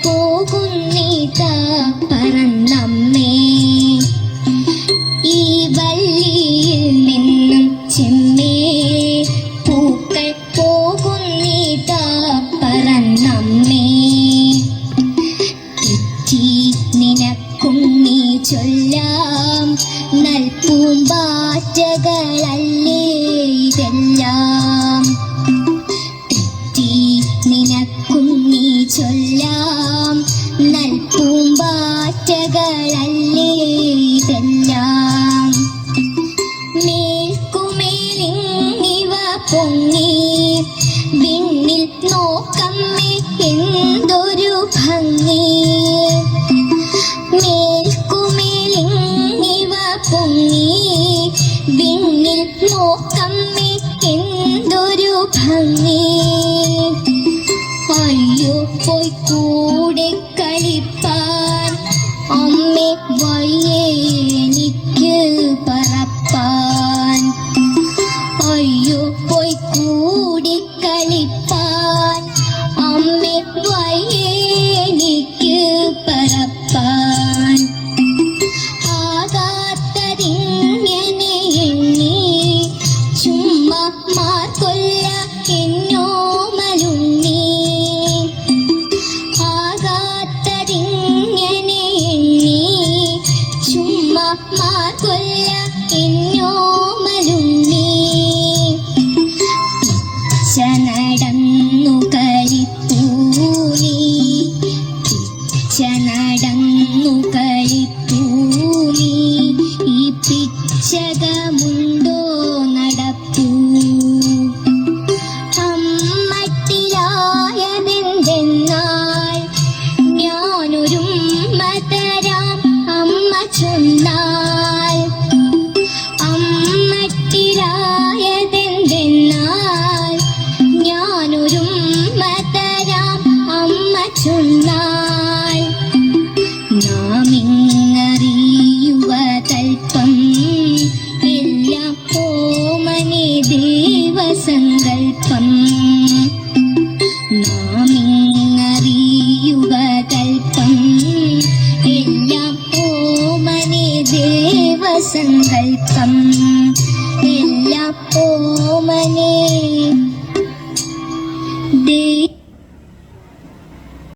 പോകുന്നീതാ പറന്നമ്മേ. ഈ വള്ളിയിൽ നിന്നും ചെമ്മേ പൂക്കൾ പോകുന്നീതാ പറന്നമ്മേ. തെറ്റി നിനക്കും നീ ചൊല്ലാം നൽപൂമ്പാറ്റകളല്ലേ ഇതെല്ലാം. തെറ്റി നിനക്കും നീ ചൊല്ലാം നൽപൂമ്പാറ്റകളല്ലേ ഇതെല്ലാം. മേൽക്കുമേലിങ്ങിവ പൊങ്ങി വിണ്ണിൽ നോക്കമ്മേ എന്തൊരു ഭംഗി. മേൽക്കുമേലിങ്ങിവ പൊങ്ങി വിണ്ണിൽ നോക്കമ്മേ എന്തൊരു ഭംഗി. അയ്യോ പോയി കൂടെ കളിപ്പാൻ അമ്മേ വയ്യേ എനിക്ക് പറപ്പാൻ. അയ്യോ പോയി കൂടി കളിപ്പാൻ അമ്മേ വയ്യേ എനിക്ക് പറപ്പാൻ. ആകാത്തതിങ്ങനെ എണ്ണി ചുമ്മാ മാർക്കൊല്ല എന്നോമലുണ്ണി. ആകാത്തതിങ്ങനെ എണ്ണി ചുമ്മാ മാർക്കൊല്ല എന്നോമലുണ്ണി. നടന്നു കളിപ്പൂനി നടന്നു കളിപ്പൂനി. ഈ പിച്ചകമുണ്ടോ നടപ്പൂ. അമ്മട്ടിലായതെന്തെന്നാൽ ഞാനൊരുമ്മ തരാം അമ്മ ചൊന്നാൽ. അമ്മട്ടിലായതെന്തെന്നാൽ ഞാനൊരുമ്മ തരാം അമ്മ ചൊന്നാൽ. നാം ഇങ്ങറിയുവതൽപ്പം എല്ലാം ഓമനെ ദേവസങ്കൽപ്പം. നാം ഇങ്ങറിയുവതൽപ്പം എല്ലാം ഓമനെ ദേവസങ്കൽപ്പം.